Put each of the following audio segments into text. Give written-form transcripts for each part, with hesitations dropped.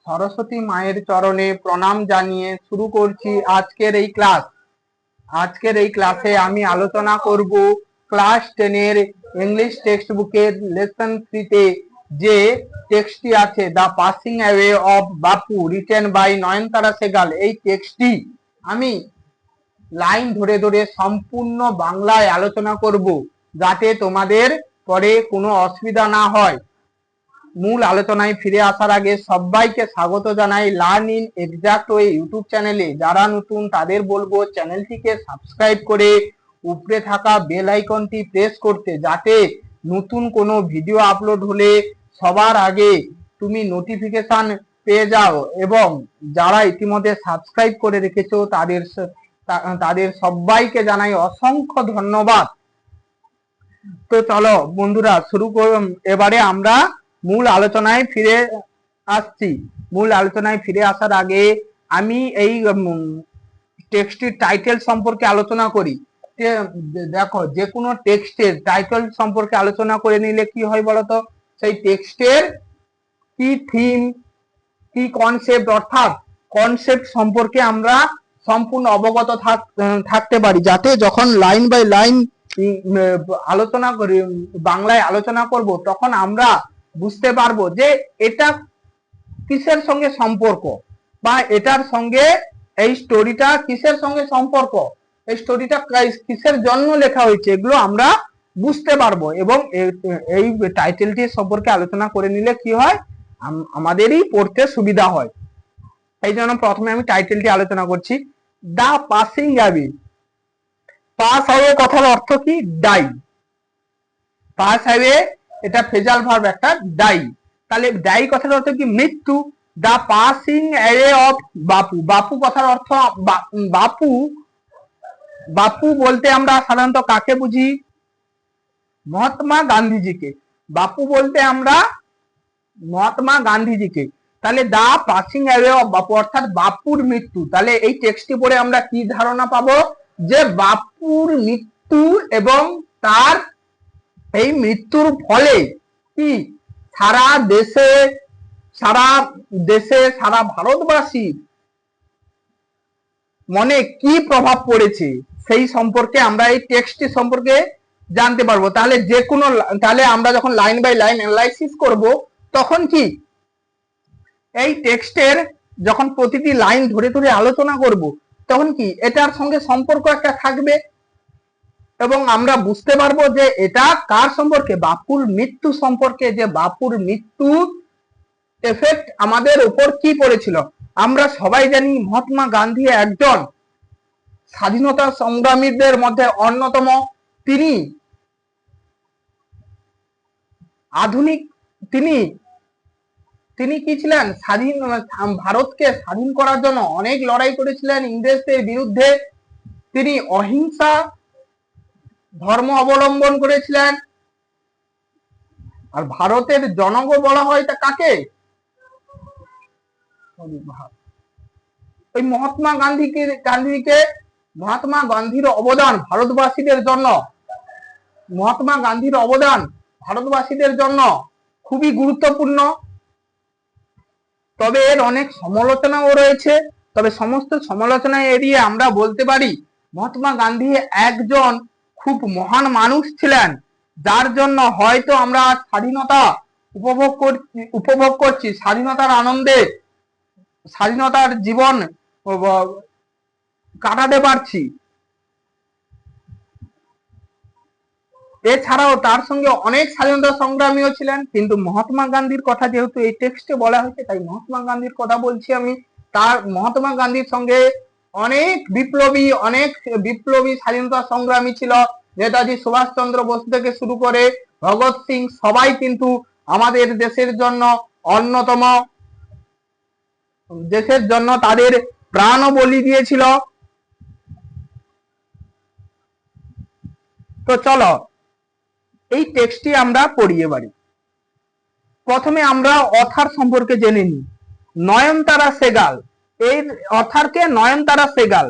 সরস্বতী মায়ের চরণে প্রণাম জানিয়ে শুরু করছি আজকের এই ক্লাসে আমি আলোচনা করব ক্লাস 10 এর ইংলিশ টেক্সট বুকের লেসন 3 তে যে টেক্সটটি আছে the passing away of Bapu written by নয়নতারা সেগাল। এই টেক্সটটি আমি লাইন ধরে ধরে সম্পূর্ণ বাংলায় আলোচনা করব যাতে তোমাদের পরে কোনো অসুবিধা না হয়। মূল আলোচনায় ফিরে আসার আগে সবাইকে স্বাগত জানাই learn in exact way YouTube চ্যানেলে। যারা নতুন তাদের বলবো চ্যানেলটিকে সাবস্ক্রাইব করে উপরে থাকা বেল আইকনটি প্রেস করতে, যাতে নতুন কোনো ভিডিও আপলোড হলে সবার আগে তুমি নোটিফিকেশন পেয়ে যাও। এবং যারা ইতিমধ্যে সাবস্ক্রাইব করে রেখেছো তাদের সবাইকে জানাই অসংখ্য ধন্যবাদ। তো চলো বন্ধুরা শুরু করুন। এবারে আমরা মূল আলোচনায় ফিরে আসছি। মূল আলোচনায় ফিরে আসার আগে আমি এই টেক্সটের টাইটেল সম্পর্কে আলোচনা করি। দেখো, যে কোনো টেক্সটের টাইটেল সম্পর্কে আলোচনা করে নিলে কি হয় বলতো, সেই টেক্সটের কি থিম, কি কনসেপ্ট, অর্থাৎ কনসেপ্ট সম্পর্কে আমরা সম্পূর্ণ অবগত থাকতে পারি, যাতে যখন লাইন বাই লাইন আলোচনা করি, বাংলায় আলোচনা করব, তখন আমরা বুঝতে পারবো যে এটা কিসের সঙ্গে সম্পর্ক, বা এটার সঙ্গে এই স্টোরিটা কিসের সঙ্গে সম্পর্ক, এই স্টোরিটা কিসের জন্য লেখা হয়েছে, এগুলো আমরা বুঝতে পারবো। এবং এই টাইটেলটি সম্পর্কে আলোচনা করে নিলে কি হয়, আমাদেরই পড়তে সুবিধা হয়। এই জন্য প্রথমে আমি টাইটেলটি আলোচনা করছি, দা পাসিং অ্যাওয়ে। পাস অ্যাওয়ে কথার অর্থ কি? ডাই। পাস অ্যাওয়ে এটা ফ্রেজাল ভার্ব একটা, ডাই। তাহলে ডাই কথার অর্থ কি? মৃত্যু। দা পাসিং অ্যাওয়ে অফ বাপু। বাপু কথার অর্থ বাপু। বাপু বলতে আমরা সাধারণত কাকে বুঝি? মহাত্মা গান্ধীজিকে। বাপু বলতে আমরা মহাত্মা গান্ধীজিকে। তাহলে দা পাসিং অ্যাওয়ে অফ বাপু অর্থাৎ বাপুর মৃত্যু। তাহলে এই টেক্সটটি পড়ে আমরা কি ধারণা পাবো, যে বাপুর মৃত্যু এবং তার এই মৃত্যুর ফলে কি সারা দেশে সারা ভারতবাসীর মনে কি প্রভাব পড়েছে, সেই সম্পর্কে আমরা এই টেক্সটটি সম্পর্কে জানতে পারবো। তাহলে আমরা যখন লাইন বাই লাইন অ্যানালাইসিস করব, তখন কি এই টেক্সটের যখন প্রতিটি লাইন ধরে ধরে আলোচনা করব, তখন কি এটার সঙ্গে সম্পর্ক একটা থাকবে, এবং আমরা বুঝতে পারবো যে এটা কার সম্পর্কে? বাপুর মৃত্যু সম্পর্কে। যে বাপুর মৃত্যুর এফেক্ট আমাদের উপর কি পড়েছিল। আমরা সবাই জানি মহাত্মা গান্ধী একজন স্বাধীনতা সংগ্রামীদের মধ্যে অন্যতম। তিনি কি ছিলেন? ভারতকে স্বাধীন করার জন্য অনেক লড়াই করেছিলেন ইংরেজদের বিরুদ্ধে। তিনি অহিংসা ধর্ম অবলম্বন করেছিলেন। আর ভারতের জনগণ বলা হয় তা কাকে? ওই মহাত্মা গান্ধীকে। মহাত্মা গান্ধীর অবদান ভারতবাসীদের জন্য খুবই গুরুত্বপূর্ণ। তবে এর অনেক সমালোচনাও রয়েছে। তবে সমস্ত সমালোচনা এড়িয়ে আমরা বলতে পারি মহাত্মা গান্ধী একজন খুব মহান মানুষ ছিলেন, যার জন্য হয়তো আমরা স্বাধীনতা উপভোগ করছি, স্বাধীনতার আনন্দে স্বাধীনতার জীবন কাটাতে পারছি। এছাড়াও তার সঙ্গে অনেক স্বাধীনতা সংগ্রামীও ছিলেন, কিন্তু মহাত্মা গান্ধীর কথা যেহেতু এই টেক্সটে বলা হয়েছে, তাই মহাত্মা গান্ধীর কথা বলছি আমি। মহাত্মা গান্ধীর সঙ্গে অনেক বিপ্লবী স্বাধীনতা সংগ্রামী ছিল। নেতাজি সুভাষচন্দ্র বোস থেকে শুরু করে ভগৎ সিং, সবাই কিন্তু আমাদের দেশের জন্য অন্যতম। দেশের জন্য তাদের প্রাণও বলি দিয়েছিল। তো চলো এই টেক্সটটি আমরা পড়ি। এবারে প্রথমে আমরা অথার সম্পর্কে জেনে নিই। নয়নতারা সেগাল। এই অথারকে নয়নতারা সেগাল।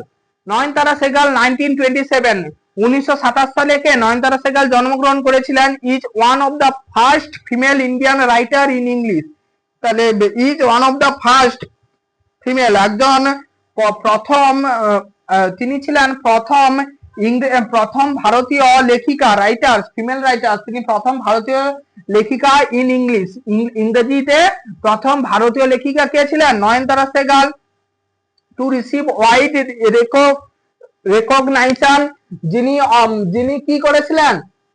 1927 সালে কে নয়নতারা সেগাল জন্মগ্রহণ করেছিলেন। Is one of the first female Indian writer in English. তাহলে is one of the first female, একজন প্রথম তিনি ছিলেন প্রথম ভারতীয় লেখিকা, রাইটার, ফিমেল রাইটার, তিনি প্রথম ভারতীয় লেখিকা ইন ইংলিশ, ইংরেজিতে প্রথম ভারতীয় লেখিকা কে ছিলেন? Nayantara Sahgal. To receive wide recognition, যিনি কি করেছিলেন?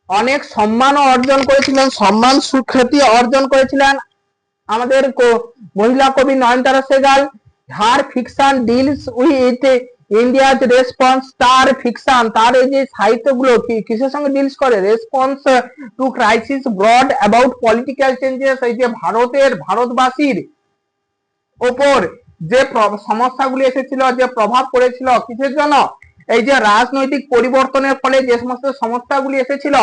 অনেক সম্মান অর্জন করেছিলেন, সম্মান সুখ্যাতি অর্জন করেছিলেন আমাদের মহিলা কবি Nayantara Sahgal. Her fiction deals with India's response, তার ফিকশন, তার এই যে সাহিত্যগুলো কিসের সঙ্গে ডিলস করে? Response to crisis broad about political changes, এই যে ভারতবাসীর ওপর যে সমস্যাগুলি এসেছিল, যে প্রভাব পড়েছিল, কিসের জন্য? এই যে রাজনৈতিক পরিবর্তনের ফলে যে সমস্ত সমস্যাগুলি এসেছিল,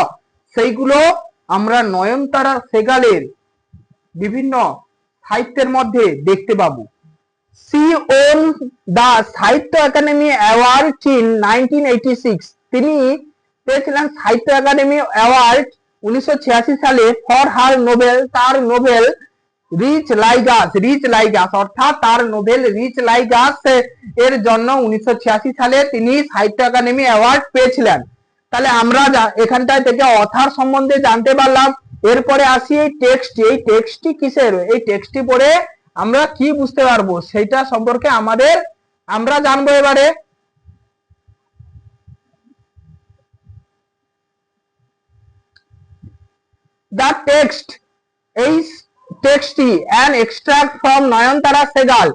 সেইগুলো আমরা নয়নতারা সেহগালের বিভিন্ন সাহিত্যের মধ্যে দেখতে পাবো। সি ওন দা সাহিত্য একাডেমি অ্যাওয়ার্ড ইন 1986, তিনি পেয়েছিলেন সাহিত্য একাডেমি অ্যাওয়ার্ড 1986 সালে ফর হার নোবেল, তার নোবেল রিচ লাইগাস, অর্থাৎ তার নোবেল রিচ লাইগাস এর জন্য 1986 সালে তিনি সাহিত্য একাডেমি অ্যাওয়ার্ড পেয়েছিলেন। তাহলে আমরা এখানটায় থেকে অথার সম্বন্ধে জানতে পারলাম। এরপরে আসি এই টেক্সটটি কিসের? এই টেক্সটটি পড়ে আমরা কি বুঝতে পারবো সেটা সম্পর্কে আমরা জানবো এবারে। দ্য টেক্সট, এই টেক্সটটি an extract from Nayantara Sahgal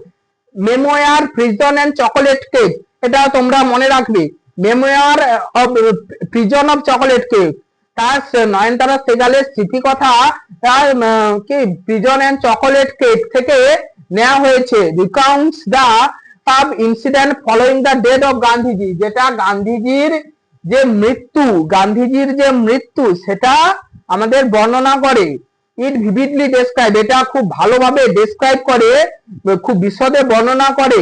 memoir prison and chocolate cake, এটা তোমরা মনে রাখবে, memoir of prison of chocolate cake, তার নয়নতারা সেহগালের স্মৃতিকথা কি প্রিজন অ্যান্ড চকোলেট কেক থেকে নেওয়া হয়েছে। Recounts the incident following the death of Gandhiji, যেটা গান্ধীজির যে মৃত্যু সেটা আমাদের বর্ণনা করে। ইট ভিভিডলি ডেসক্রাইব, এটা খুব ভালোভাবে ডেসক্রাইব করে, খুব বিশদে বর্ণনা করে।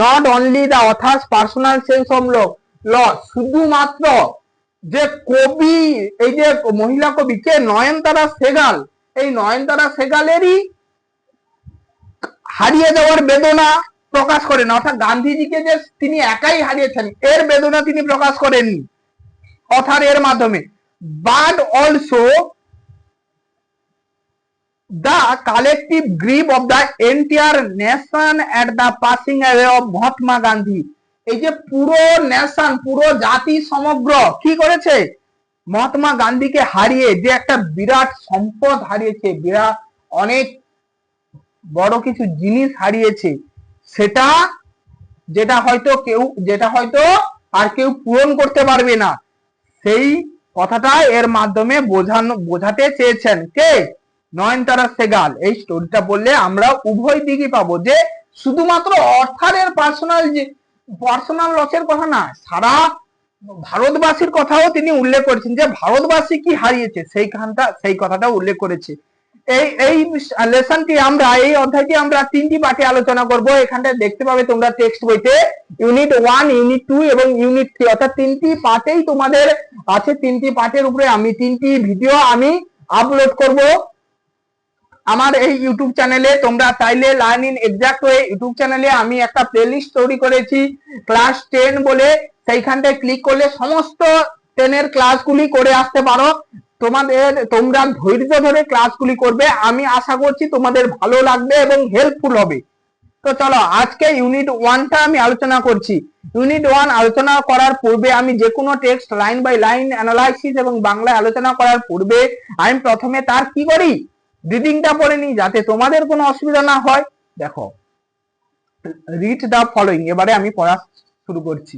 Not only the author's personal sense of loss, শুধুমাত্র যে কবি, এই যে মহিলা কবি কে? নয়নতারা সেহগাল, এই নয়নতারা সেহগালেরই হারিয়ে যাওয়ার বেদনা প্রকাশ করেন, অর্থাৎ গান্ধীজিকে যে তিনি একাই হারিয়েছেন এর বেদনা তিনি প্রকাশ করেননি অথার এর মাধ্যমে। But also the collective grief of the entire nation at the passing away of Mahatma Gandhi, এই যে পুরো নেশন, পুরো জাতি সমগ্র কি করেছে? মহাত্মা গান্ধীকে হারিয়ে যে একটা বিরাট সম্পদ হারিয়েছে, বিরাট অনেক বড় কিছু জিনিস হারিয়েছে, সেটা যেটা হয়তো আর কেউ পূরণ করতে পারবে না, সেই কথাটা এর মাধ্যমে বোঝাতে চেয়েছেন কে? নয়নতারা সেহগাল। এই স্টোরিটা বললে আমরা উভয় দিকই পাবো, যে শুধুমাত্র অর্থারের পার্সোনাল লসের কথা না, সারা ভারতবাসীর কথাও তিনি উল্লেখ করেছেন, যে ভারতবাসী কি হারিয়েছে সেই কথাটা উল্লেখ করেছে। এই লেসনটি আমরা, এই অধ্যায়টি আমরা 3টি পাঠে আলোচনা করব। এখানটায় দেখতে পাবে তোমরা টেক্সট বইতে ইউনিট 1, ইউনিট 2 এবং ইউনিট 3, অর্থাৎ 3টি পাঠেই তোমাদের আছে। 3টি পাঠের উপরে 3টি ভিডিও আমি আপলোড করব আমার এই ইউটিউব চ্যানেলে। তোমরা চাইলে learn in exact way YouTube চ্যানেলে আমি একটা প্লেলিস্ট তৈরি করেছি ক্লাস 10 বলে, সেইখানটায় ক্লিক করলে সমস্ত 10 এর ক্লাসগুলি করে আসতে পারো। তোমরা ধৈর্য ধরে ক্লাসগুলি করবে, আমি আশা করছি তোমাদের ভালো লাগবে এবং হেল্পফুল হবে। তো চলো আজকে ইউনিট 1টা আমি আলোচনা করছি। ইউনিট 1 আলোচনা করার পূর্বে আমি যে কোনো text line by line analysis এবং বাংলায় আলোচনা করার পূর্বে আমি প্রথমে তার কি করি? রিডিংটা পড়ে নিই, যাতে তোমাদের কোনো অসুবিধা না হয়। দেখো, রিড দ্য ফলোইং, এবারে আমি পড়া শুরু করছি।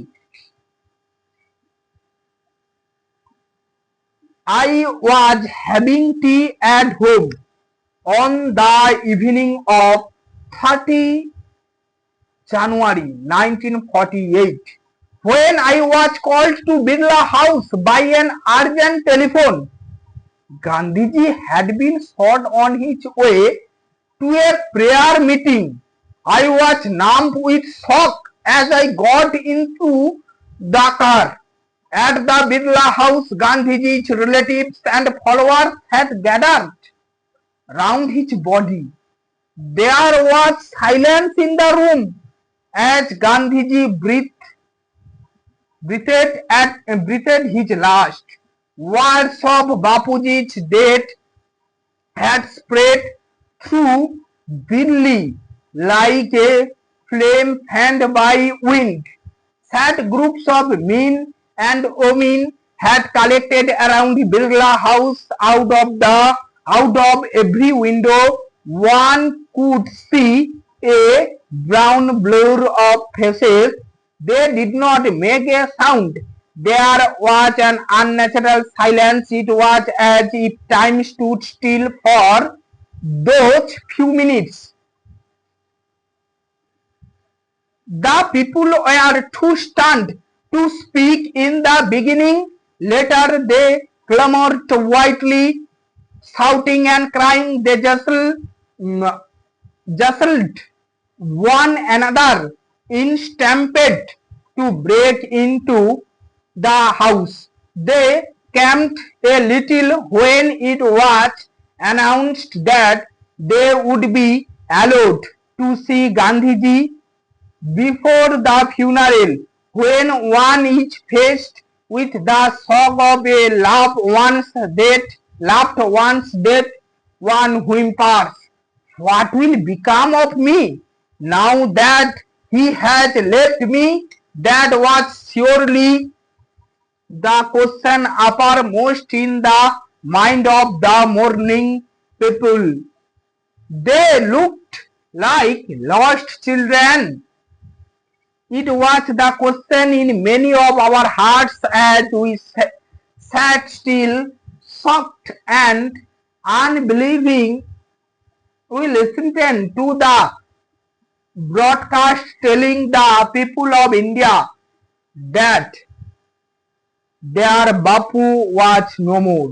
I was having tea at home on the evening of 30 January 1948 when I was called to Birla House by an urgent telephone. Gandhiji had been shot on his way to a prayer meeting. I was numb with shock as I got into the car. At the Birla House, Gandhiji's relatives and followers had gathered round his body. There was silence in the room as Gandhiji breathed his last. Words of Bapuji's death had spread through Delhi like a flame fanned by wind. Sad groups of men and women had collected around Birla House. Out of every window one could see a brown blur of faces. They did not make a sound. There was an unnatural silence. It was as if time stood still for those few minutes. The people were too stunned to speak in the beginning. Later they clamored wildly, shouting and crying. They jostled one another in stampede to break into the house. They camped a little when it was announced that they would be allowed to see Gandhiji before the funeral. When one is faced with the shock of a loved one's death, one whimpers, "What will become of me now that he has left me?" That was surely the question uppermost in the mind of the mourning people. They looked like lost children. It was the question in many of our hearts as we sat still, shocked and unbelieving. We listened to the broadcast telling the people of India that their Bapu was no more.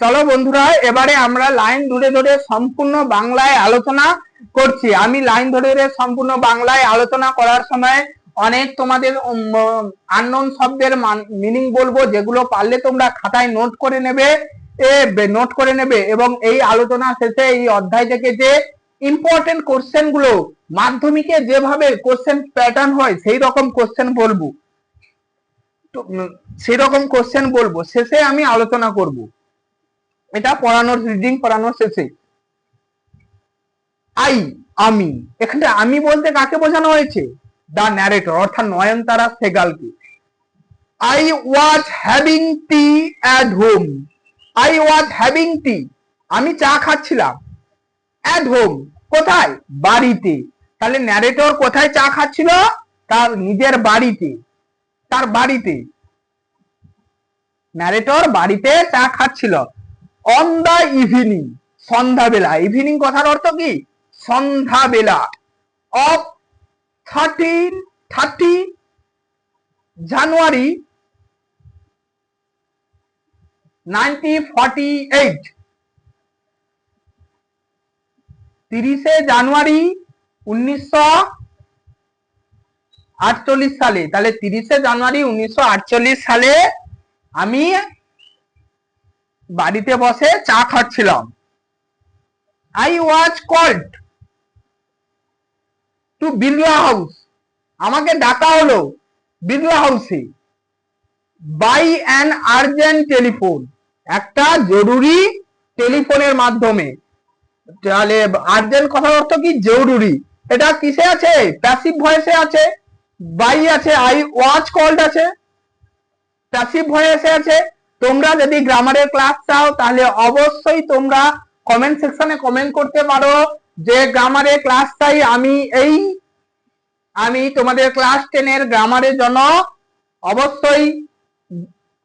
চলো বন্ধুরা, এবারে আমরা line ধরে ধরে সম্পূর্ণ বাংলায় আলোচনা করছি। আমি লাইন ধরে ধরে সম্পূর্ণ বাংলায় আলোচনা করার সময় অনেক তোমাদের আননোন শব্দের মিনিং বলবো, যেগুলো পারলে তোমরা খাতায় নোট করে নেবে এবং এই আলোচনা শেষে এই অধ্যায় থেকে যে ইম্পর্টেন্ট কোশ্চেন গুলো মাধ্যমিকে যেভাবে কোশ্চেন প্যাটার্ন হয় সেই রকম কোশ্চেন বলবো, শেষে আমি আলোচনা করব। এটা রিডিং পড়ানোর শেষে। আমি, এখানে আমি বলতে কাকে বোঝানো হয়েছে? দ্য ন্যারেটর অর্থাৎ নয়নতারা সেগালকে। I was having tea at home. I was having tea. আমি চা খাচ্ছিলাম। At home, কোথায়? বাড়িতে। তাহলে ন্যারেটর কোথায় চা খাচ্ছিল? তার নিজের বাড়িতে। তার বাড়িতে ন্যারেটর বাড়িতে চা খাচ্ছিল। অন দ্য ইভিনিং, সন্ধ্যাবেলা। ইভিনিং কথার অর্থ কি? সন্ধ্যাবেলা। অফ 30 জানুয়ারি 1948, 30 জানুয়ারি 1948 সালে। তাহলে 30 জানুয়ারি 1948 সালে আমি বাড়িতে বসে চা খাচ্ছিলাম। I was called to Birla house, আমাকে ডাকা হলো বিড়লা হাউসে। বাই অ্যান আর্জেন্ট টেলিফোন, একটা জরুরি টেলিফোনের মাধ্যমে। তাহলে আর্জেন্ট কথার অর্থ কি? জরুরি। এটা কিসে আছে? প্যাসিভ ভয়েসে আছে। বাই আছে, আই ওয়াজ কল্ড আছে, প্যাসিভ ভয়েসে আছে। তোমরা যদি গ্রামারের ক্লাস চাও তাহলে অবশ্যই তোমরা কমেন্ট সেকশনে কমেন্ট করতে পারো যে গ্রামারের ক্লাস চাই। আমি তোমাদের ক্লাস 10 গ্রামারের জন্য অবশ্যই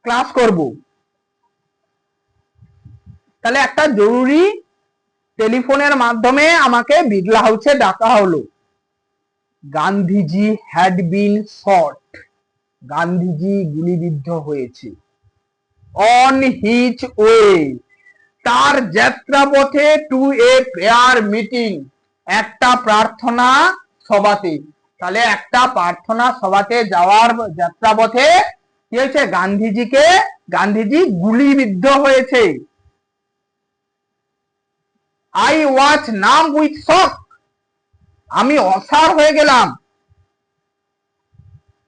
ক্লাস করব। তাহলে একটা জরুরি টেলিফোনের মাধ্যমে আমাকে বিড়লা হাউসে ডাকা হলো। Gandhiji had been shot, Gandhiji গুলিবিদ্ধ হয়েছে। অন হিজ ওয়ে, তার যাত্রাপথে। টু এ প্রেয়ার মিটিং, একটা প্রার্থনা সভাতে। তাহলে একটা প্রার্থনা সভাতে যাওয়ার যাত্রাপথে কি হয়েছে? গান্ধীজি গুলিবিদ্ধ হয়েছে। আই ওয়াজ নাম উইথ শক, আমি অসাড় হয়ে গেলাম।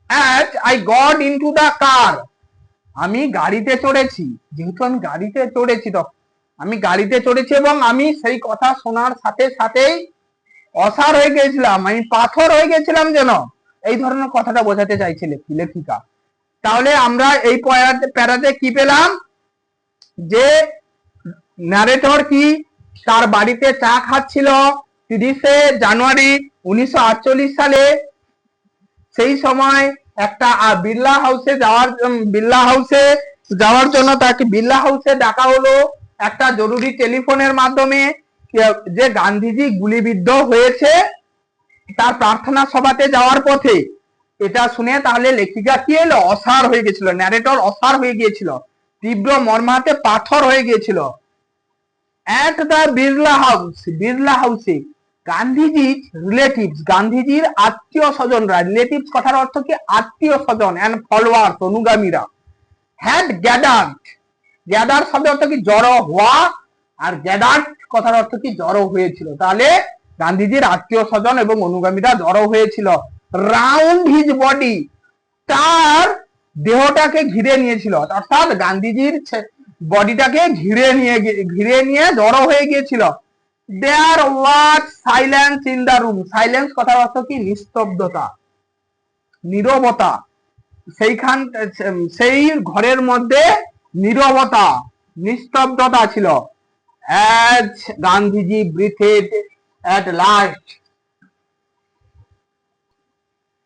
As I got into the car, আমি গাড়িতে চড়েছি, যেহেতু আমি গাড়িতে চড়েছি তো আমি গাড়িতে চড়েছি এবং আমি সেই কথা শোনার সাথে সাথেই অসাড় হয়ে গেছিলাম, আমি পাথর হয়ে গেছিলাম যেন, এই ধরনের কথাটা বোঝাতে চাইছিলে লেখিকা। তাহলে আমরা এই প্যারাতে কি পেলাম, যে ন্যারেটর কি তার বাড়িতে চা খাচ্ছিল 30শে জানুয়ারি 1948 সালে। সেই সময় একটা বিড়লা হাউসে যাওয়ার জন্য তাকে বিড়লা হাউসে ডাকা হলো একটা জরুরি টেলিফোনের মাধ্যমে, যে গান্ধীজি গুলিবিদ্ধ হয়েছে তার প্রার্থনা সভাতে যাওয়ার পথে। এটা শুনে তাহলে লেখিকা কি এলো, অসাড় হয়ে গেছিল, ন্যারেটর অসাড় হয়ে গিয়েছিল, তীব্র মর্মাহতে পাথর হয়ে গিয়েছিল। অ্যাট দ্য বিড়লা হাউসে গান্ধীজির রিলেটিভস, গান্ধীজির আত্মীয় স্বজনরা, রিলেটিভস কথার অর্থ কি আত্মীয় স্বজন, এন্ড ফলোয়ার্স অনুগামীরা, হ্যাড গ্যাদার শব্দের অর্থ কি জড়ো হওয়া, আর গ্যাদার্ড কথার অর্থ কি জড়ো হয়েছিল। তাহলে গান্ধীজির আত্মীয় স্বজন এবং অনুগামীরা জড়ো হয়েছিল। রাউন্ড হিজ বডি, তার দেহটাকে ঘিরে নিয়েছিল, অর্থাৎ গান্ধীজির বডিটাকে ঘিরে নিয়ে জড়ো হয়ে গিয়েছিল। There was silence in the room, silence কথার অর্থ কি নিস্তব্ধতা, নীরবতা, সেই ঘরের মধ্যে নীরবতা, নিস্তব্ধতা ছিল। অ্যাজ গান্ধীজি ব্রিথেড অ্যাট লাস্ট,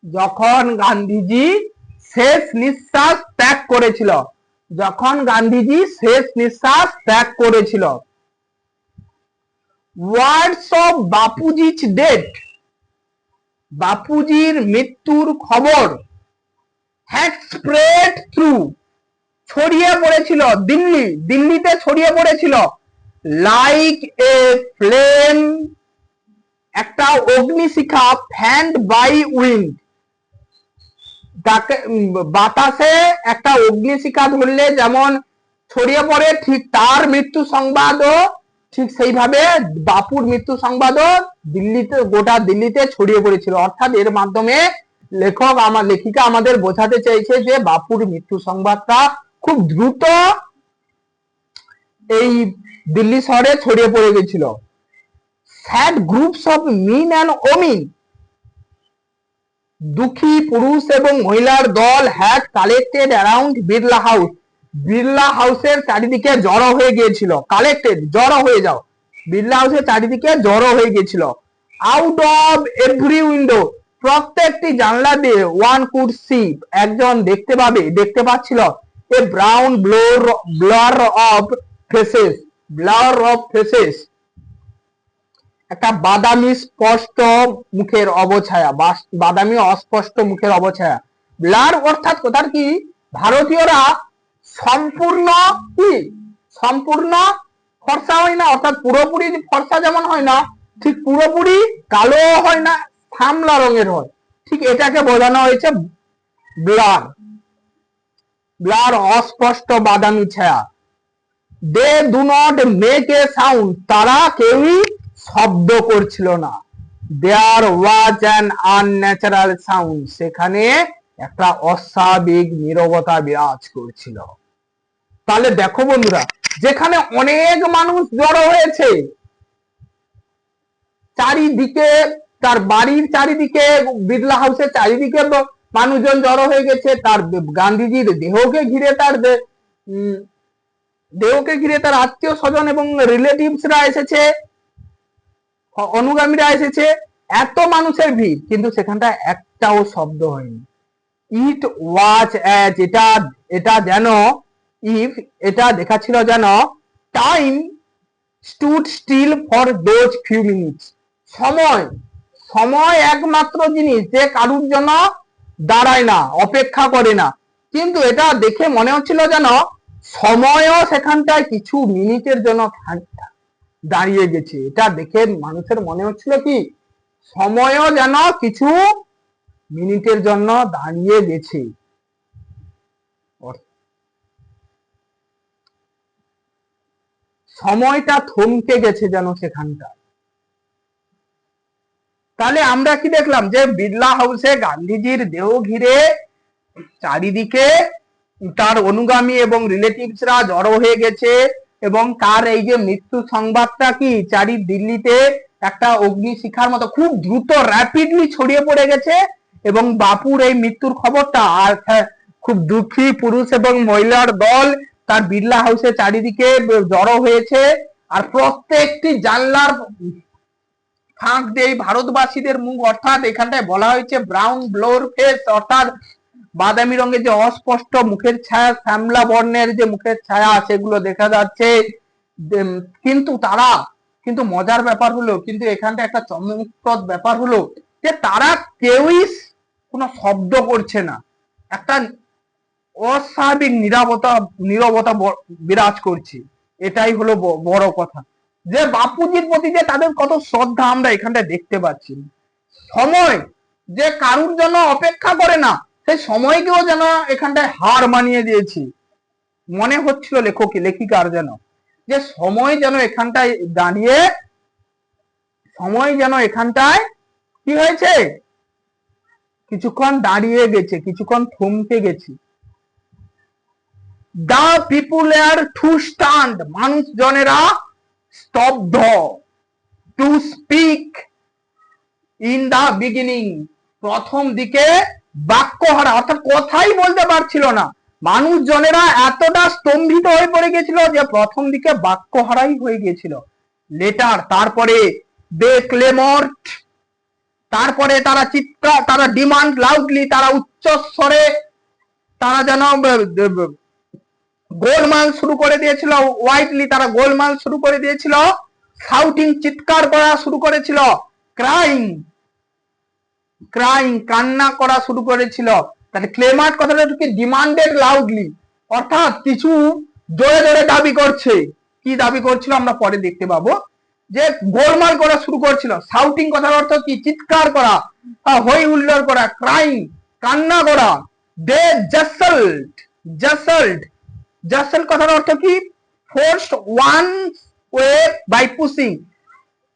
যখন গান্ধীজি শেষ নিঃশ্বাস ত্যাগ করেছিল, যখন গান্ধীজি শেষ নিঃশ্বাস ত্যাগ করেছিল। ওয়ার্ডস অফ বাপুজি's ডেথ, বাপুজির মৃত্যুর খবর হ্যাড স্প্রেড থ্রু, ছড়িয়ে পড়েছিল, দিল্লিতে ছড়িয়ে পড়েছিল। লাইক এ ফ্লেম, একটা অগ্নিশিখা, ফ্যান্ড বাই উইন্ড, বাতাসে একটা অগ্নিশিখা ধরলে যেমন ছড়িয়ে পড়ে, ঠিক তার মৃত্যু সংবাদও ঠিক সেইভাবে বাপুর মৃত্যু সংবাদও গোটা দিল্লিতে ছড়িয়ে পড়েছিল। অর্থাৎ এর মাধ্যমে লেখিকা আমাদের বোঝাতে চাইছে যে বাপুর মৃত্যু সংবাদটা খুব দ্রুত এই দিল্লি শহরে ছড়িয়ে পড়ে গেছিল। Sad groups of men and women, দুঃখী পুরুষ এবং মহিলার দল had collected around Birla House, Birla হাউসের চারিদিকে জড়ো হয়ে গিয়েছিল। কালেক্টেড, জড়ো হয়ে যাও, বিড়লা হাউসের চারিদিকে জড়ো হয়ে গিয়েছিল। আউট অফ এভরি উইন্ডো, প্রত্যেকটি জানলা দিয়ে ওয়ান কুড সি, একজন দেখতে পাচ্ছিল, a brown blur of faces, একটা বাদামি স্পষ্ট মুখের অবছায়া, বাদামি অস্পষ্ট মুখের অবছায়া। ব্লার অর্থাৎ কোথার কি, ভারতীয়রা সম্পূর্ণ ফর্সা হয় না, অর্থাৎ পুরোপুরি ফর্সা যেমন হয় না, ঠিক পুরোপুরি কালো হয় না, থামলা রঙের হয়, ঠিক এটাকে বোঝানো হয়েছে ব্লার, অস্পষ্ট বাদামি ছায়া। They do not make a sound, তারা কেউই শব্দ করছিল না। There was an unnatural sound, সেখানে একটা অস্বাভাবিক নীরবতা বিরাজ করছিল। তাহলে দেখো বন্ধুরা, যেখানে অনেক মানুষ জড়ো হয়েছে, চারিদিকে তার বাড়ির চারিদিকে, বিড়লা হাউসের চারিদিকে মানুষজন জড়ো হয়ে গেছে, তার গান্ধীজির দেহকে ঘিরে তার আত্মীয় স্বজন এবং রিলেটিভসরা এসেছে, অনুগামীরা এসেছে, এত মানুষের ভিড়, কিন্তু সেখানটা একটাও শব্দ হয়নি। ইট ওয়াজ অ্যাজ, এটা যেন, এটা দেখাচ্ছিল যেন time stood still for those few minutes, সময় একমাত্র জিনিস যে কারুর জন্য দাঁড়ায় না, অপেক্ষা করে না, কিন্তু এটা দেখে মনে হচ্ছিল যেন সময়ও সেখানটায় কিছু মিনিটের জন্য দাঁড়িয়ে গেছে। এটা দেখে মানুষের মনে হচ্ছিল কি সময়ও যেন কিছু মিনিটের জন্য দাঁড়িয়ে গেছে। সময়টা থমকে গেছে যেন সেখানটা। তাহলে আমরা কি দেখলাম যে বিড়লা হাউসে গান্ধীজির দেহ ঘিরে চারিদিকে তার অনুগামী এবং রিলেটিভসরা জড়ো হয়ে গেছে, এবং তার এই যে মৃত্যু সংবাদটা কি চারি দিল্লিতে একটা অগ্নিশিখার মতো খুব দ্রুত র্যাপিডলি ছড়িয়ে পড়ে গেছে, এবং বাপুর এই মৃত্যুর খবরটা আর খুব দুঃখী পুরুষ এবং মহিলার দল তার বিড়লা হাউসে চারিদিকে জড়ো হয়েছে, আর প্রত্যেকটি জানলার ফাঁক দিয়ে ভারতবাসীদের মুখ, অর্থাৎ এখানটায় বলা হয়েছে ব্রাউন ব্লোর ফেস, অর্থাৎ বাদামি রঙের যে অস্পষ্ট মুখের ছায়া, শ্যামলা বর্ণের যে মুখের ছায়া সেগুলো দেখা যাচ্ছে। কিন্তু মজার ব্যাপার হলো, কিন্তু এখানটা একটা চমকপ্রদ ব্যাপার হলো যে তারা কেউই কোনো শব্দ করছে না, একটা অস্বাভাবিক নীরবতা বিরাজ করছে। এটাই হলো বড় কথা, যে বাপুজির প্রতি যে তাদের কত শ্রদ্ধা আমরা এখানটায় দেখতে পাচ্ছি। সময় যে কারুর জন্য অপেক্ষা করে না, সেই সময়কেও যেন এখানটায় হার মানিয়ে দিয়েছি মনে হচ্ছিল লেখিকার, যেন যে সময় যেন এখানটায় দাঁড়িয়ে, সময় যেন এখানটায় কি হয়েছে, কিছুক্ষণ দাঁড়িয়ে গেছে, কিছুক্ষণ থমকে গেছে। দা পিপুল আর টু স্ট্যান্ড, মানুষজনেরা স্তব্ধ, to speak in the beginning, প্রথম দিকে বাক্যহারা, অর্থাৎ কথাই বলতে পারছিল না, মানুষজনেরা এতটা স্তম্ভিত হয়ে পড়ে গেছিল যে প্রথম দিকে বাক্যহারাই হয়ে গেছিল। লেটার, তারপরে দে ক্লেমর্ট, তারপরে তারা চিৎকার, তারা ডিমান্ড লাউডলি, তারা উচ্চস্বরে তারা যেন গোলমাল শুরু করে দিয়েছিল, ওয়াইডলি তারা গোলমাল শুরু করে দিয়েছিল, শাউটিং চিৎকার করা শুরু করেছিল, ক্রাইং ক্রাইং কান্না করা শুরু করেছিল। তাহলে ক্লেমার্ট কথাটা কি, ডিমান্ডেড লাউডলি, অর্থাৎ কিছু জোরে জোরে দাবি করছে। কি দাবি করছিল আমরা পরে দেখতে পাবো, যে গোলমাল করা শুরু করছিল। শাউটিং কথার অর্থ কি, চিৎকার করা, হই হুল্লোড় করা, ক্রাইং কান্না করা। দে জাসল্ট, জাসল কথার অর্থ কি, forced one way by pushing,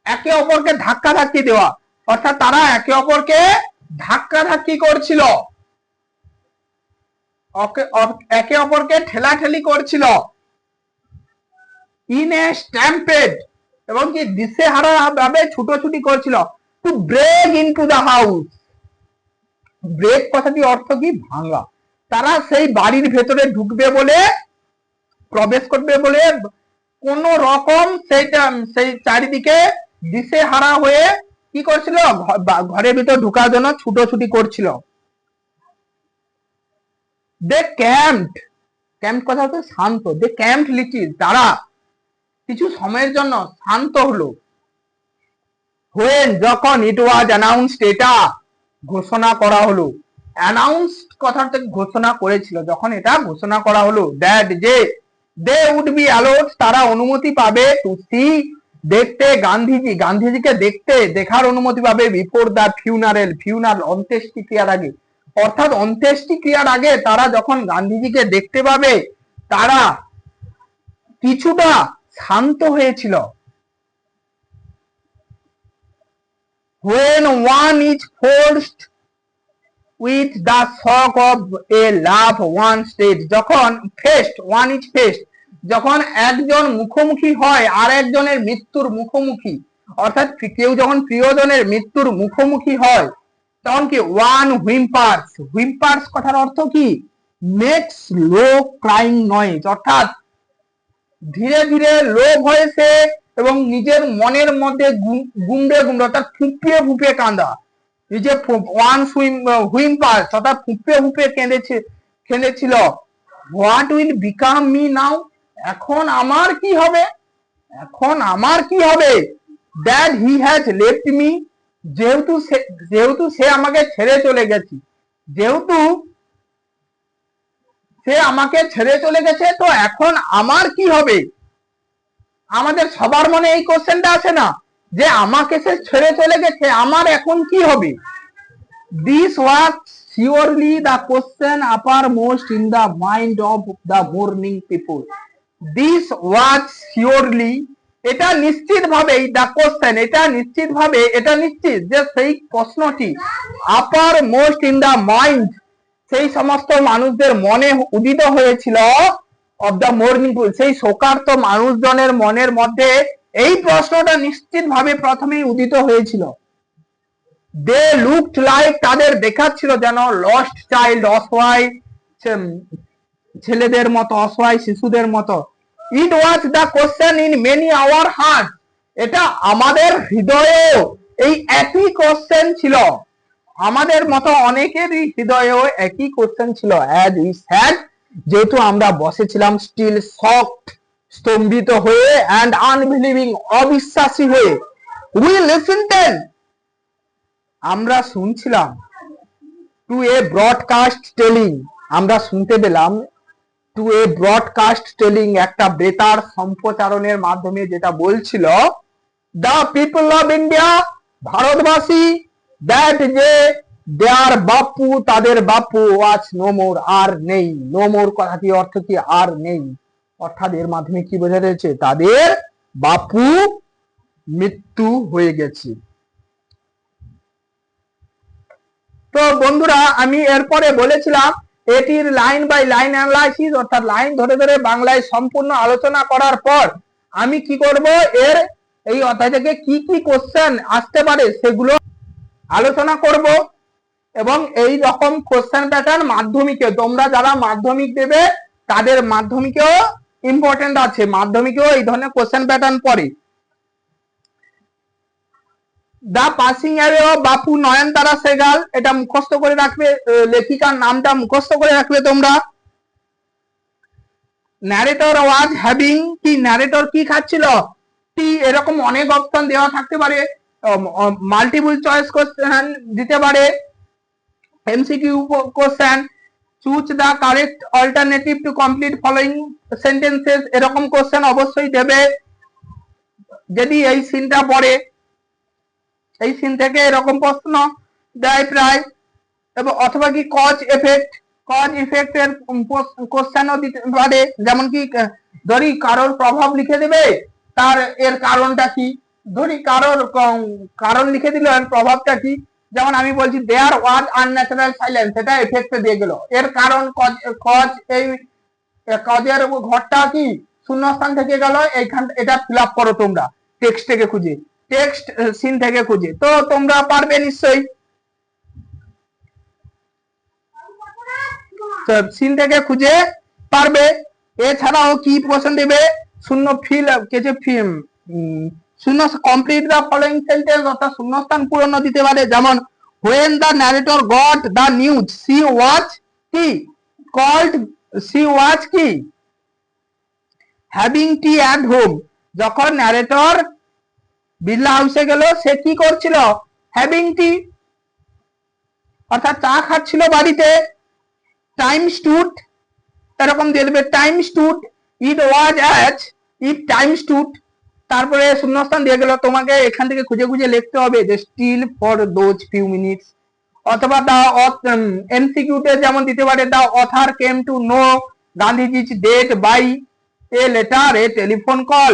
একে অপরকে ধাক্কা ধাক্কি দেওয়া, অর্থাৎ তারা একে অপরকে ধাক্কা ধাক্কি করছিল, একে অপরকে ঠেলাঠেলি করছিল। ইন এ স্ট্যাম্পেড, এবং কি দিশেহারা ভাবে ছুটোছুটি করছিল। To break into the house, break কথাটি অর্থ কি, ভাঙা। তারা সেই বাড়ির ভেতরে ঢুকবে বলে, প্রবেশ করবে বলে কোন রকম সেই চারিদিকে দিশেহারা হয়ে কি করছিল, ঘরের ভিতর ঢোকার জন্য ছুটোছুটি করছিল। দে ক্যাম্পড, ক্যাম্প কথা হচ্ছে শান্ত, দে ক্যাম্পড লিটিল, তারা কিছু সময়ের জন্য শান্ত হলো। হোয়েন, যখন, ইট ওয়াজ অ্যানাউন্সড, এটা ঘোষণা করা হলো। অ্যানাউন্সড কথাটা ঘোষণা করেছিল, যখন এটা ঘোষণা করা হলো, দ্যাট যে দে উড বি অ্যালোড, তারা অনুমতি পাবে, টু সি, দেখতে, গান্ধীজিকে দেখার অনুমতি পাবে, বিফোর দা ফিউনারেল, অন্ত্যেষ্টি ক্রিয়ার আগে, অর্থাৎ অন্ত্যেষ্টি ক্রিয়ার আগে তারা যখন গান্ধীজিকে দেখতে পাবে, তারা কিছুটা শান্ত হয়েছিল। When one is forced with the shock of a loved one state, যখন one is faced, যখন একজন মুখোমুখি হয় আর একজনের মৃত্যুর মুখোমুখি, অর্থাৎ কেউ যখন প্রিয়জনের মৃত্যুর মুখোমুখি হয়, তখন কি ওয়ান হুইম্পার্স কথার অর্থ কি, মেক্স লো ক্রাইং নয়েজ, অর্থাৎ ধীরে ধীরে লো ভয়েসে এবং নিজের মনের মধ্যে গুমড়ে অর্থাৎ ফুঁপিয়ে কাঁদা, এই যে ওয়ান হুইম্পার্স অর্থাৎ ফুঁপিয়ে কেঁদেছিল। What will become me now, এখন আমার কি হবে, that he has left me, যেহেতু সে আমাকে ছেড়ে চলে গেছে, তো এখন আমার কি হবে। আমাদের সবার মনে এই কোশ্চেনটা আছে না, যে আমাকে সে ছেড়ে চলে গেছে, আমার এখন কি হবে। This was surely the question uppermost in the mind of the morning people, this was surely, এটা নিশ্চিতভাবেই, দ্য কোশ্চেন, এটা নিশ্চিতভাবে, এটা নিশ্চিত যে সেই প্রশ্নটি আপার মোস্ট ইন দ্য মাইন্ড, সেই সমস্ত মানুষদের মনে উদিত হয়েছিল, অফ দ্য মর্নিং, সেই শোকার্ত মানুষজনের মনের মধ্যে এই প্রশ্নটা নিশ্চিতভাবে প্রথমেই উদিত হয়েছিল। দে লুকড লাইক, তাদের দেখাচ্ছিল যেন লস্ট চাইল্ড, অসহায় ছেলেদের মতো, অসহায় শিশুদের মতো। It was the question in many our heart, এটা আমাদের হৃদয়েও এই একই কোশ্চেন ছিল, আমাদের মতো অনেকেরই হৃদয়েও একই কোশ্চেন ছিল। অ্যাজ উই স্যাড, যেহেতু আমরা বসেছিলাম, স্টিল শকড, স্তম্ভিত হয়ে, অ্যান্ড আনবিলিভিং, অবিশ্বাসী হয়ে, উই লিসেনড, আমরা শুনছিলাম, টু এ ব্রডকাস্ট টেলিং, আমরা শুনতে পেলাম, টু এ ব্রডকাস্ট টেলিং, একটা বেতার সম্প্রচারণের মাধ্যমে যেটা বলছিল, দ্য পিপল অফ ইন্ডিয়া, ভারতবাসী, দ্যাট যে দেয়ার বাপু, তাদের বাপু, ওয়াজ নো মোর, আর নেই। নো মোর কথাটি অর্থ কি? আর নেই। অর্থাৎ এর মাধ্যমে কি বোঝা যাচ্ছে? তাদের বাপু মৃত্যু হয়ে গেছে। তো বন্ধুরা, আমি এরপরে বলেছিলাম এটির লাইন বাই লাইন অ্যানালাইসিস, অর্থাৎ লাইন ধরে ধরে বাংলায় সম্পূর্ণ আলোচনা করার পর আমি কি করব, এর এই অধ্যায় থেকে কি কি কোশ্চেন আসতে পারে সেগুলো আলোচনা করব। এবং এই রকম কোশ্চেন প্যাটার্ন মাধ্যমিকে, তোমরা যারা মাধ্যমিক দেবে তাদের মাধ্যমিকেও ইম্পর্টেন্ট আছে, মাধ্যমিকেও এই ধরনের কোশ্চেন প্যাটার্ন পড়ে। দা পাসিং অ্যাওয়ে অফ বাপু, নয়নতারা সেগাল, এটা মুখস্থ করে রাখবে, লেখিকার নামটা মুখস্থ করে রাখবে তোমরা। ন্যারেটর ওয়াজ হ্যাভিং, কি ন্যারেটর কি খাচ্ছিল? টি, এরকম অনেক অপশন দেওয়া থাকতে পারে, মাল্টিপল চয়েস কোশ্চেন দিতে পারে, MCQ question, choose the correct alternative to complete following sentences, এরকম কোশ্চেন অবশ্যই দেবে যদি এই সিনটা পড়ে, এই সিন থেকে এরকম প্রশ্ন দেয় প্রায়। এবং অথবা কি কজ এফেক্ট, কজ ইফেক্টের কোশ্চেনও দিতে পারে, যেমন কি ধরি কারোর প্রভাব লিখে দেবে, তার এর কারণটা কি, ধরি কারোর কারণ লিখে দিল, এর প্রভাবটা কি, যেমন আমি বলছি দেয়ার ওয়াজ আনন্যাচারাল সাইলেন্স, এটা এফেক্ট দিয়ে গেল, এর কারণ কজ, এই কজের ঘরটা কি শূন্যস্থান থেকে গেল, এইখান এটা ফিল আপ করো তোমরা টেক্সট থেকে খুঁজে, টেক্সট সিন থেকে খুঁজে, তো তোমরা পারবে নিশ্চয়ই, সিন থেকে খুঁজে পারবে। এছাড়াও কি প্রশ্ন দেবে, শূন্য ফিল কেছে শূন্য কমপ্লিট দা ফলোইং সেন্টেন্স, অর্থাৎ শূন্যস্থান পূরণ দিতে পারে, যেমন when the narrator got the news she was কি called, she was কি having tea at home, যখন ন্যারেটর বিড়লা হাউসে গেল সে কি করছিল, হ্যাভিং টি, অর্থাৎ চা খাচ্ছিল বাড়িতে। টাইম স্টুড, এরকম দিয়ে দেবে, time stood, it was as it time stood, তারপরে শূন্যস্থান দিয়ে গেল, তোমাকে এখান থেকে খুঁজে খুঁজে লিখতে হবে যে still for those few minutes. অথবা দা এমসিকিউতে যেমন দিতে পারে, the author came to know Gandhiji's death by a letter, a telephone call,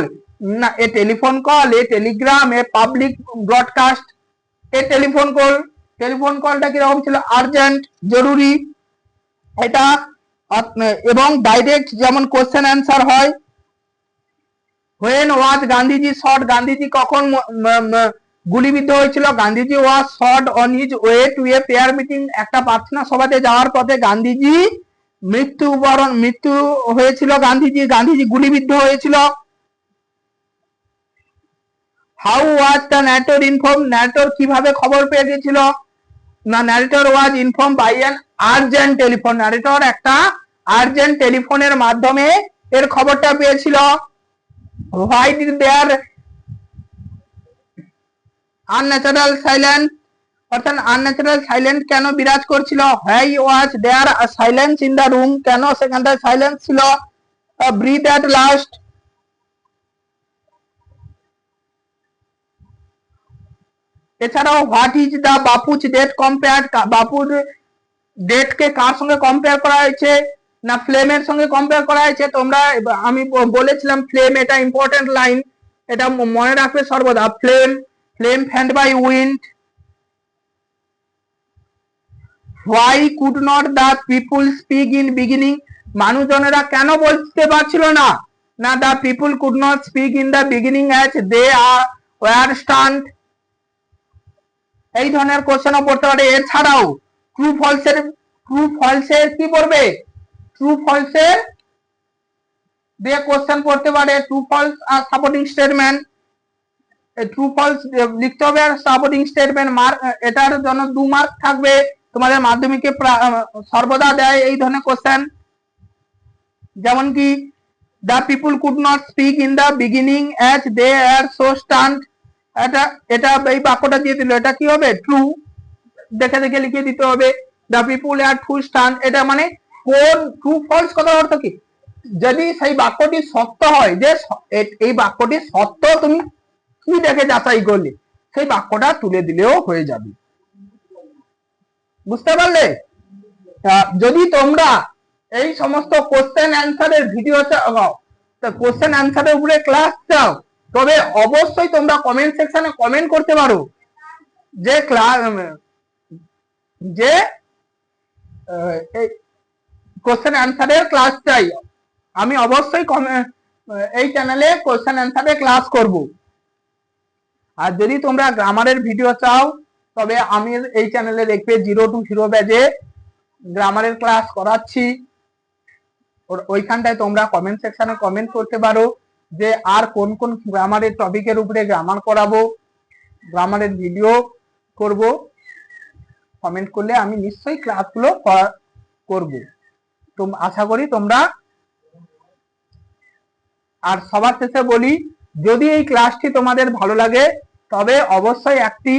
না a telephone call, a telegram, a public broadcast, a telephone call, telephone কলটা কিরকম ছিল, আর্জেন্ট, জরুরি, এটা। এবং ডাইরেক্ট যেমন কোশ্চেন অ্যান্সার হয়, when was Gandhiji shot, Gandhiji কখন গুলিবিদ্ধ হয়েছিল, Gandhiji was shot on his way to a prayer meeting, একটা প্রার্থনা সভাতে যাওয়ার পথে গান্ধীজি মৃত্যু হয়েছিল, গান্ধীজি গুলিবিদ্ধ হয়েছিল। How was the narrator inform, narrator কিভাবে খবর পেয়ে গেছিল, না narrator was inform by an urgent telephone, narrator একটা আর্জেন্ট টেলিফোনের মাধ্যমে এর খবরটা পেয়েছিল। Why did there unnatural silence, অর্থাৎ আনন্যাচারাল সাইলেন্ট কেন বিরাজ করছিল, why was there silence in the room, কেন সেখানটায় সাইলেন্স ছিল, ব্রিথ অ্যাট লাস্ট। এছাড়াও what is the Bapu's date compared, বাপুর ডেট কে কার সঙ্গে কম্পেয়ার করা হয়েছে, না ফ্লেমের সঙ্গে কম্পেয়ার করা হয়েছে। তোমরা আমি বলেছিলাম ফ্লেম এটা ইম্পর্টেন্ট লাইন, এটা মনে রাখবে সর্বদা। Flame, flame fanned by wind. Why could not the people speak in beginning, মানুষজনেরা কেন বলতে পারছিল না? না the people could not speak in the beginning as they are were stunned. এই ধরনের কোশ্চেনও পড়তে পারে। এছাড়াও ট্রু ফলসের কি পড়বে? ট্রু ফলসের দিয়ে কোশ্চেন পড়তে পারে। ট্রু ফলস আর সাপোর্টিং স্টেটমেন্ট, ট্রু ফলস লিখতে হবে আর সাপোর্টিং স্টেটমেন্ট মার্ক, এটার জন্য 2 মার্ক থাকবে। তোমাদের মাধ্যমিকে সর্বদা দেয় এই ধরনের কোশ্চেন। যেমন কি the people could not speak in the beginning as they are so stunt, এটা এই বাক্যটা দিয়ে দিল, এটা কি হবে? ট্রু। দেখে দেখে লিখে দিতে হবে। The people are too stunt, এটা মানে কোন ট্রু ফলস কথার অর্থ কি? যদি সেই বাক্যটি সত্য হয়, যে এই বাক্যটি সত্য, তুমি কি দেখে যাচাই করলে, সেই বাক্যটা তুলে দিলেও হয়ে যাবে। বুঝতে পারলে? যদি তোমরা এই সমস্ত কোশ্চেন অ্যান্সারের ভিডিও চাও, কোশ্চেন অ্যান্সারের উপরে ক্লাস চাও, তবে অবশ্যই তোমরা কমেন্ট সেকশনে কমেন্ট করতে পারো যে ক্লাস, যে কোশ্চেন অ্যান্সারের ক্লাস চাই। আমি অবশ্যই এই চ্যানেলে কোশ্চেন অ্যান্সারের ক্লাস করব। আর যদি তোমরা গ্রামারের ভিডিও চাও, তবে আমি এই চ্যানেলে দেখবে 0 to 0 ব্যাচে গ্রামারের ক্লাস করাচ্ছি। ওইখানটায় তোমরা কমেন্ট সেকশনে কমেন্ট করতে পারো যে আর কোন কোন গ্রামারের টপিকের উপরে গ্রামার করাবো, গ্রামারের ভিডিও করব। কমেন্ট করলে আমি নিশ্চয়ই ক্লাসগুলো করব। তো আশা করি তোমরা। আর সবার শেষে বলি, যদি এই ক্লাসটি তোমাদের ভালো লাগে তবে অবশ্যই একটি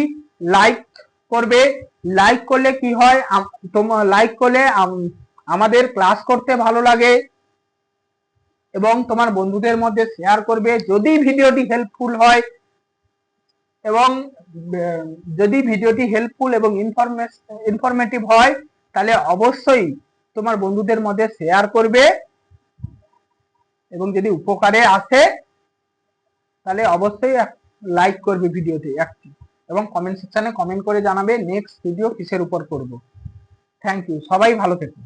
লাইক করবে। লাইক করলে কি হয়, লাইক করলে আমাদের ক্লাস করতে ভালো লাগে, এবং তোমার বন্ধুদের মধ্যে শেয়ার করবে যদি ভিডিওটি হেল্পফুল হয়। এবং যদি ভিডিওটি হেল্পফুল এবং ইনফরমেটিভ হয়, তাহলে অবশ্যই তোমার বন্ধুদের মধ্যে শেয়ার করবে। এবং যদি উপকারে আসে তাহলে অবশ্যই লাইক করবে ভিডিওতে একটি, এবং কমেন্ট সেকশনে কমেন্ট করে জানাবে নেক্সট ভিডিও কিসের উপর করব। থ্যাংক ইউ, সবাই ভালো থেকো।